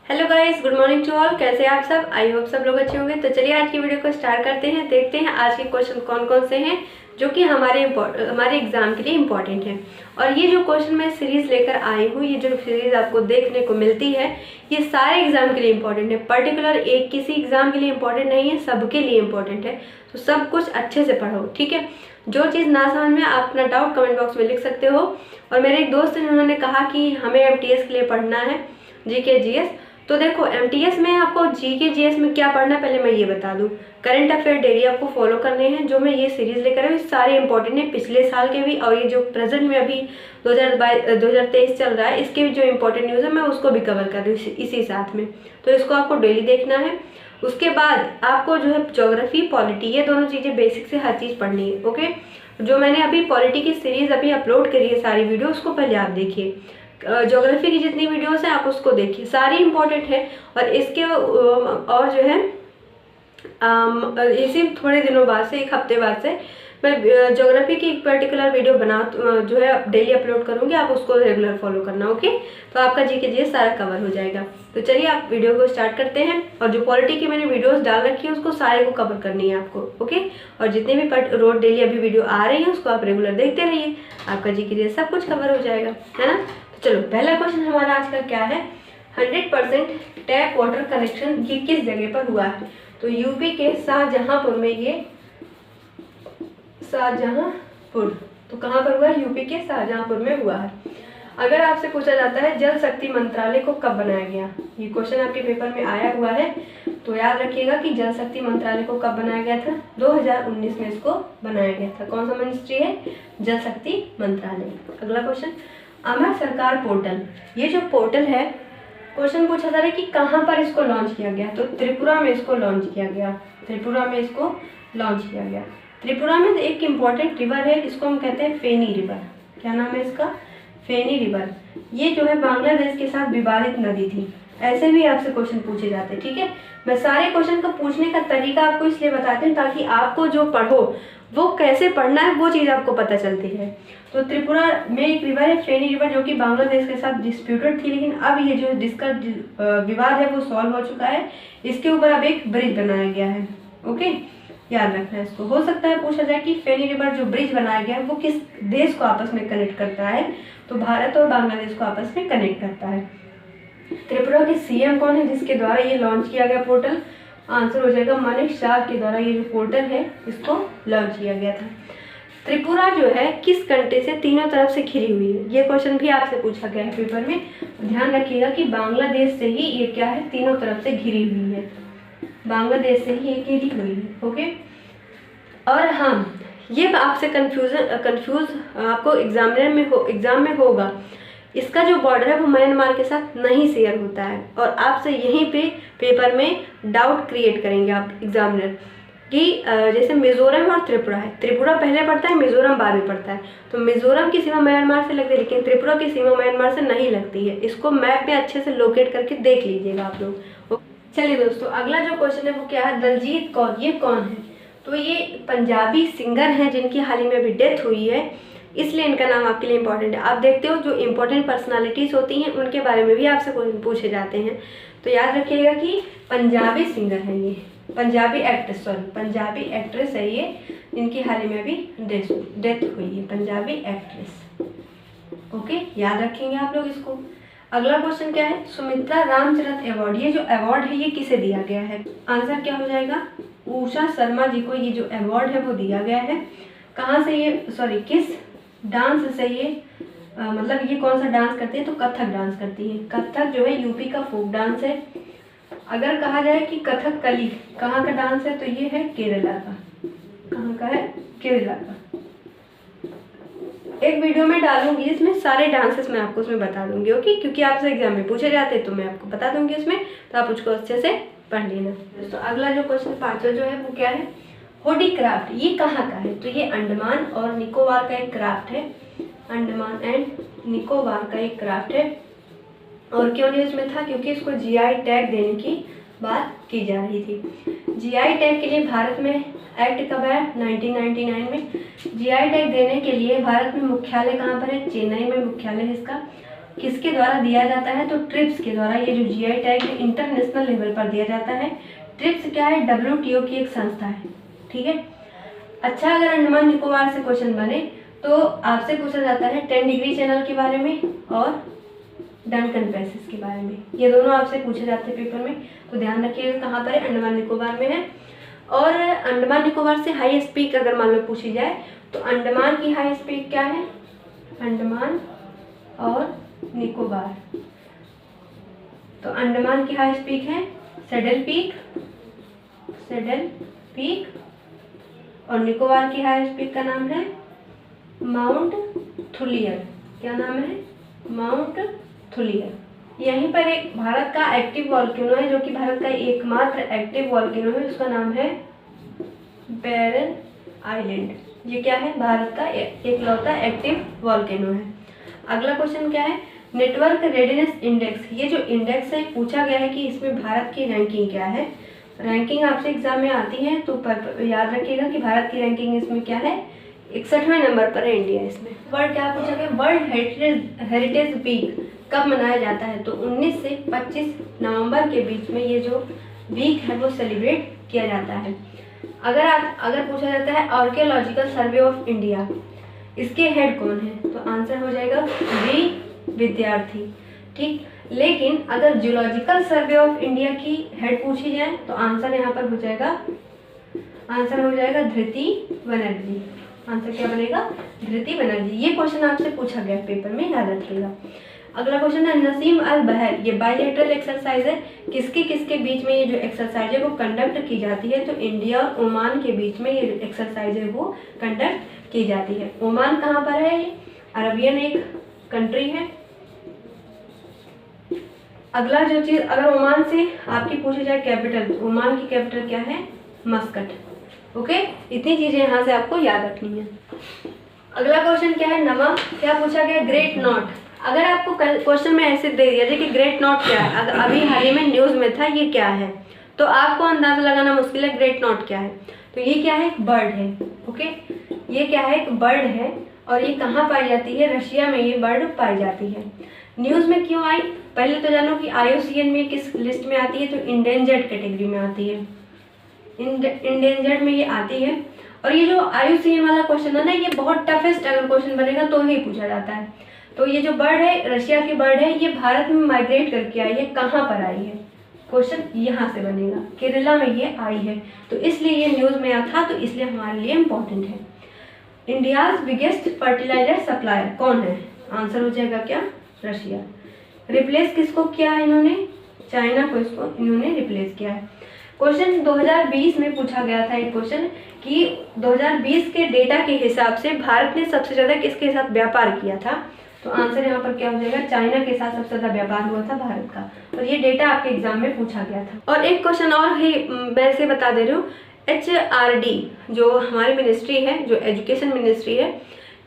Hello guys, good morning to all. कैसे हैं आप सब? आई होप सब लोग अच्छे होंगे। तो चलिए आज की वीडियो को स्टार्ट करते हैं। देखते हैं आज के क्वेश्चन कौन कौन से हैं जो कि हमारे एग्जाम के लिए इम्पोर्टेंट हैं। और ये जो क्वेश्चन मैं सीरीज लेकर आई हूँ, ये जो सीरीज आपको देखने को मिलती है, ये सारे एग्जाम के लिए इम्पोर्टेंट है। पर्टिकुलर एक किसी एग्जाम के लिए इम्पोर्टेंट नहीं है, सबके लिए इम्पोर्टेंट है। तो सब कुछ अच्छे से पढ़ो, ठीक है। जो चीज़ ना समझ में, आप अपना डाउट कमेंट बॉक्स में लिख सकते हो। और मेरे एक दोस्त ने उन्होंने कहा कि हमें एमटीएस के लिए पढ़ना है, जीके जीएस। तो देखो, एमटीएस में आपको जीके जीएस में क्या पढ़ना है पहले मैं ये बता दूं। करंट अफेयर डेली आपको फॉलो करने हैं। जो मैं ये सीरीज लेकर आई हूँ सारे इंपॉर्टेंट है, पिछले साल के भी और ये जो प्रेजेंट में अभी 2023 चल रहा है, इसके भी जो इम्पोर्टेंट न्यूज़ है मैं उसको भी कवर कर रही हूँ इसी साथ में। तो इसको आपको डेली देखना है। उसके बाद आपको जो है ज्योग्राफी, पॉलिटी, ये दोनों चीज़ें बेसिक से हर चीज़ पढ़नी है, ओके। जो मैंने अभी पॉलिटी की सीरीज अभी अपलोड करी है सारी वीडियो, उसको पहले आप देखिए। ज्योग्राफी की जितनी वीडियोस हैं आप उसको देखिए, सारी इंपॉर्टेंट है। और इसके और जो है इसी थोड़े दिनों बाद से, एक हफ्ते बाद से मैं ज्योग्राफी की एक पर्टिकुलर वीडियो जो है डेली अपलोड करूँगी। आप उसको रेगुलर फॉलो करना, ओके। तो आपका जीके जीएस सारा कवर हो जाएगा। तो चलिए आप वीडियो को स्टार्ट करते हैं। और जो पॉलिटी की मैंने वीडियोस डाल रखी है उसको सारे को कवर करनी है आपको, ओके। और जितने भी रोज डेली अभी वीडियो आ रही है उसको आप रेगुलर देखते रहिए, आपका जीके जीएस सब कुछ कवर हो जाएगा, है ना। चलो, पहला क्वेश्चन हमारा आज का क्या है। 100% टैप वाटर कनेक्शन ये किस जगह पर हुआ है? तो यूपी के शाहजहांपुर में, ये शाहजहांपुर, तो कहाँ पर हुआ है? यूपी के शाहजहांपुर में हुआ है। अगर आपसे पूछा जाता है जल शक्ति मंत्रालय को कब बनाया गया, ये क्वेश्चन आपके पेपर में आया हुआ है, तो याद रखिएगा कि जल शक्ति मंत्रालय को कब बनाया गया था? 2019 में इसको बनाया गया था। कौन सा मिनिस्ट्री है? जल शक्ति मंत्रालय। अगला क्वेश्चन, अमर सरकार पोर्टल, ये जो पोर्टल है, क्वेश्चन पूछा जा रहा है कि कहाँ पर इसको लॉन्च किया गया? तो त्रिपुरा में इसको लॉन्च किया गया। त्रिपुरा में इसको लॉन्च किया गया। त्रिपुरा में एक इम्पॉर्टेंट रिवर है, इसको हम कहते हैं फेनी रिवर। क्या नाम है इसका? फेनी रिवर। ये जो है बांग्लादेश के साथ विवादित नदी थी। ऐसे भी आपसे क्वेश्चन पूछे जाते हैं, ठीक है। मैं सारे क्वेश्चन का पूछने का तरीका आपको इसलिए बताती हूँ ताकि आपको जो पढ़ो वो कैसे पढ़ना है वो चीज़ आपको पता चलती है। तो त्रिपुरा में एक रिवर है फेनी रिवर, जो कि बांग्लादेश के साथ डिस्प्यूटेड थी, लेकिन अब ये जो जिसका विवाद है वो सॉल्व हो चुका है। इसके ऊपर अब एक ब्रिज बनाया गया है, ओके। याद रखना है इसको। हो सकता है पूछा जाए कि फेनी रिवर जो ब्रिज बनाया गया है वो किस देश को आपस में कनेक्ट करता है? तो भारत और बांग्लादेश को आपस में कनेक्ट करता है। त्रिपुरा के सीएम कौन है जिसके द्वारा ये लॉन्च किया गया पोर्टल? आंसर हो जाएगा मनीष शाह के द्वारा ये जो पोर्टल है इसको लॉन्च किया गया था। त्रिपुरा जो है किस कंट्री से तीनों तरफ से घिरी हुई है? ये क्वेश्चन भी आपसे पूछा गया है पेपर में। ध्यान रखिएगा कि बांग्लादेश से ही ये क्या है, तीनों तरफ से घिरी हुई है। बांग्लादेश से ही ये घिरी हुई है, ओके। और हाँ, ये आपसे कंफ्यूज आपको एग्जाम में होगा। इसका जो बॉर्डर है वो म्यांमार के साथ नहीं शेयर होता है। और आपसे यहीं पे पेपर में डाउट क्रिएट करेंगे आप एग्जामिनर कि जैसे मिजोरम और त्रिपुरा है, त्रिपुरा पहले पड़ता है, मिजोरम बाद में पड़ता है। तो मिजोरम की सीमा म्यांमार से लगती है, लेकिन त्रिपुरा की सीमा म्यांमार से नहीं लगती है। इसको मैप में अच्छे से लोकेट करके देख लीजिएगा आप लोग। चलिए दोस्तों, अगला जो क्वेश्चन है वो क्या है? दलजीत कौर, ये कौन है? तो ये पंजाबी सिंगर हैं जिनकी हाल ही में अभी डेथ हुई है, इसलिए इनका नाम आपके लिए इम्पोर्टेंट है। आप देखते हो जो इम्पोर्टेंट पर्सनालिटीज़ होती हैं उनके बारे में भी आपसे पूछे जाते हैं। तो याद रखिएगा कि पंजाबी सिंगर है ये, पंजाबी एक्ट्रेस है ये, जिनकी हाल ही में अभी डेथ हुई है, पंजाबी एक्ट्रेस, ओके। याद रखेंगे आप लोग इसको। अगला क्वेश्चन क्या है? सुमित्रा रामचरित अवार्ड, ये जो अवार्ड है ये किसे दिया गया है? आंसर क्या हो जाएगा? उषा शर्मा जी को ये जो अवार्ड है वो दिया गया है। कहाँ से ये, किस डांस से ये मतलब ये कौन सा डांस करती है? तो कथक डांस करती है। कथक जो है यूपी का फोक डांस है। अगर कहा जाए कि कथकली कहाँ का डांस है, तो ये है केरला का। कहाँ का है? केरला का। एक वीडियो में डालूंगी, इसमें सारे डांसेस मैं आपको उसमें बता दूंगी, ओके। क्योंकि आपसे एग्जाम में पूछे जाते हैं तो मैं आपको बता दूंगी उसमें, तो आप उसको अच्छे से पढ़ लेना। तो अगला जो क्वेश्चन 5वां जो है वो क्या है? होडी क्राफ्ट, ये कहाँ का है? तो ये अंडमान और निकोबार का एक क्राफ्ट है। अंडमान एंड निकोबार का एक क्राफ्ट है। और क्यों न्यूज़ में था? क्योंकि इसको जीआई टैग देने की बात की जा रही थी। जीआई टैग के लिए भारत में एक्ट कब है? 1999 में। जीआई टैग देने के लिए भारत में मुख्यालय कहाँ पर है? चेन्नई में मुख्यालय है इसका। किसके द्वारा दिया जाता है? तो ट्रिप्स के द्वारा। ये जो जीआई टैग इंटरनेशनल लेवल पर दिया जाता है। ट्रिप्स क्या है? WTO की एक संस्था है, ठीक है। अच्छा, अगर अंडमान निकोबार से क्वेश्चन बने तो आपसे पूछा जाता है 10 डिग्री चैनल के बारे में और डनकन पैसेज के बारे में। ये दोनों आपसे पूछे जाते हैं पेपर में, तो ध्यान रखिएगा कहाँ पर है? अंडमान निकोबार में है। और अंडमान निकोबार से हाईएस्ट पीक अगर मान लो पूछी जाए तो अंडमान की हाईएस्ट पीक क्या है? अंडमान और निकोबार, तो अंडमान की हाईएस्ट पीक है सैडल पीक, और निकोबार की हाईएस्ट पीक का नाम है माउंट थुलियर। क्या नाम है? Mount Thuillier. यहीं पर एक भारत का एक्टिव वॉल्केनो है, जो कि भारत का एकमात्र एक्टिव वॉल्केनो है, उसका नाम है बैरन आइलैंड। ये क्या है? भारत का एकलौता एक्टिव वॉल्केनो है। अगला क्वेश्चन क्या है? Network readiness index. ये जो इंडेक्स है पूछा गया है कि इसमें भारत की रैंकिंग क्या है। रैंकिंग आपसे एग्जाम में आती है तो याद रखिएगा कि भारत की रैंकिंग इसमें क्या है? 61वें नंबर पर है इंडिया इसमें। वर्ल्ड क्या पूछा गया? वर्ल्ड हेरिटेज वीक कब मनाया जाता है? तो 19 से 25 नवंबर के बीच में ये जो वीक है वो सेलिब्रेट किया जाता है। अगर पूछा जाता है आर्कियोलॉजिकल सर्वे ऑफ इंडिया, इसके हेड कौन है? तो आंसर हो जाएगा वी विद्यार्थी, ठीक। लेकिन अगर जियोलॉजिकल सर्वे ऑफ इंडिया की हेड पूछी जाए तो आंसर यहाँ पर हो जाएगा धृति बनर्जी। आंसर क्या बनेगा? धृति बनर्जी। ये क्वेश्चन आपसे पूछा गया पेपर में, याद रखिएगा। अगला क्वेश्चन है नसीम अल बहर। ये बायलैटरल एक्सरसाइज है। किसके बीच में ये जो एक्सरसाइज है वो कंडक्ट की जाती है? तो इंडिया और ओमान के बीच में ये जो एक्सरसाइज है वो कंडक्ट की जाती है। ओमान कहाँ पर है? ये अरबियन एक कंट्री है। अगला जो चीज, अगर ओमान से आपकी पूछी जाए कैपिटल, तो ओमान की कैपिटल क्या है? मस्कट। ओके, इतनी चीजें यहाँ से आपको याद रखनी है। अगला क्वेश्चन क्या है? नमक। क्या पूछा गया? Great not. अगर आपको क्वेश्चन में ऐसे दे दिया जाए कि ग्रेट नॉट क्या है, अगर अभी हाल ही में न्यूज में था, ये क्या है, तो आपको अंदाजा लगाना मुश्किल है ग्रेट नॉट क्या है। तो ये क्या है? एक बर्ड है। ओके, ये क्या है? एक बर्ड है। और ये कहाँ पाई जाती है? रशिया में ये बर्ड पाई जाती है। न्यूज में क्यों आई? पहले तो जानो कि IUCN में किस लिस्ट में आती है? तो इंडेंजर्ड कैटेगरी में आती है। इंडेंजर्ड में ये आती है। और ये जो IUCN वाला क्वेश्चन है ना, ये बहुत टफेस्ट अगर क्वेश्चन बनेगा तो ही पूछा जाता है। तो ये जो बर्ड है, रशिया की बर्ड है, ये भारत में माइग्रेट करके आई है। कहाँ पर आई है? क्वेश्चन यहाँ से बनेगा, केरला में ये आई है। तो इसलिए ये न्यूज में आया था, तो इसलिए हमारे लिए इम्पोर्टेंट है। इंडियाज बिगेस्ट फर्टिलाइजर सप्लायर कौन है? आंसर हो जाएगा क्या? रशिया। रिप्लेस किसको किया है इन्होंने? चाइना को इसको इन्होंने रिप्लेस किया है। क्वेश्चन 2020 में पूछा गया था एक क्वेश्चन कि 2020 के डेटा के हिसाब से भारत ने सबसे ज़्यादा किसके साथ व्यापार किया था? तो आंसर यहाँ पर क्या हो जाएगा? चाइना के साथ सबसे ज़्यादा व्यापार हुआ था भारत का। और ये डेटा आपके एग्जाम में पूछा गया था। और एक क्वेश्चन और ही मैं इसे बता दे रही हूँ, HRD जो हमारी मिनिस्ट्री है, जो एजुकेशन मिनिस्ट्री है,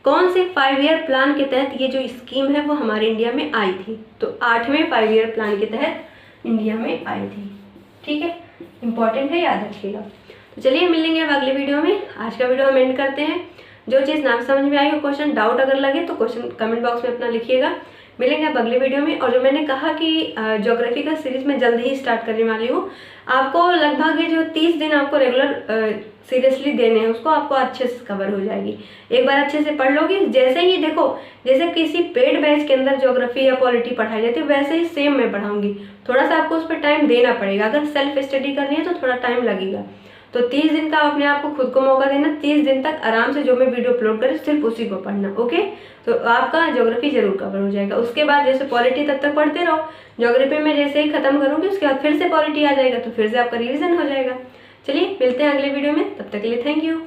कौन से 5 ईयर प्लान के तहत ये जो स्कीम है वो हमारे इंडिया में आई थी? तो 8वें 5 ईयर प्लान के तहत इंडिया में आई थी, ठीक है। इंपॉर्टेंट है, याद रखिएगा। तो चलिए मिलेंगे अब अगले वीडियो में। आज का वीडियो हम एंड करते हैं। जो चीज़ ना समझ में आई हो, क्वेश्चन डाउट अगर लगे तो क्वेश्चन कमेंट बॉक्स में अपना लिखिएगा। मिलेंगे अब अगले वीडियो में। और जो मैंने कहा कि ज्योग्राफी का सीरीज मैं जल्दी ही स्टार्ट करने वाली हूँ, आपको लगभग ये जो 30 दिन आपको रेगुलर सीरियसली देने हैं, उसको आपको अच्छे से कवर हो जाएगी। एक बार अच्छे से पढ़ लोगे, जैसे ही देखो, जैसे किसी पेड बैच के अंदर ज्योग्राफी या पॉलिटी पढ़ाई जाती है, वैसे ही सेम मैं पढ़ाऊंगी। थोड़ा सा आपको उस पर टाइम देना पड़ेगा। अगर सेल्फ स्टडी करनी है तो थोड़ा टाइम लगेगा। तो 30 दिन का अपने आप को खुद को मौका देना। 30 दिन तक आराम से जो मैं वीडियो अपलोड करूँ सिर्फ उसी को पढ़ना, ओके। तो आपका ज्योग्राफी जरूर कवर हो जाएगा। उसके बाद जैसे पॉलिटी तब तक पढ़ते रहो, ज्योग्राफी में जैसे ही खत्म करूँगी उसके बाद फिर से पॉलिटी आ जाएगा, तो फिर से आपका रिविजन हो जाएगा। चलिए मिलते हैं अगले वीडियो में, तब तक के लिए थैंक यू।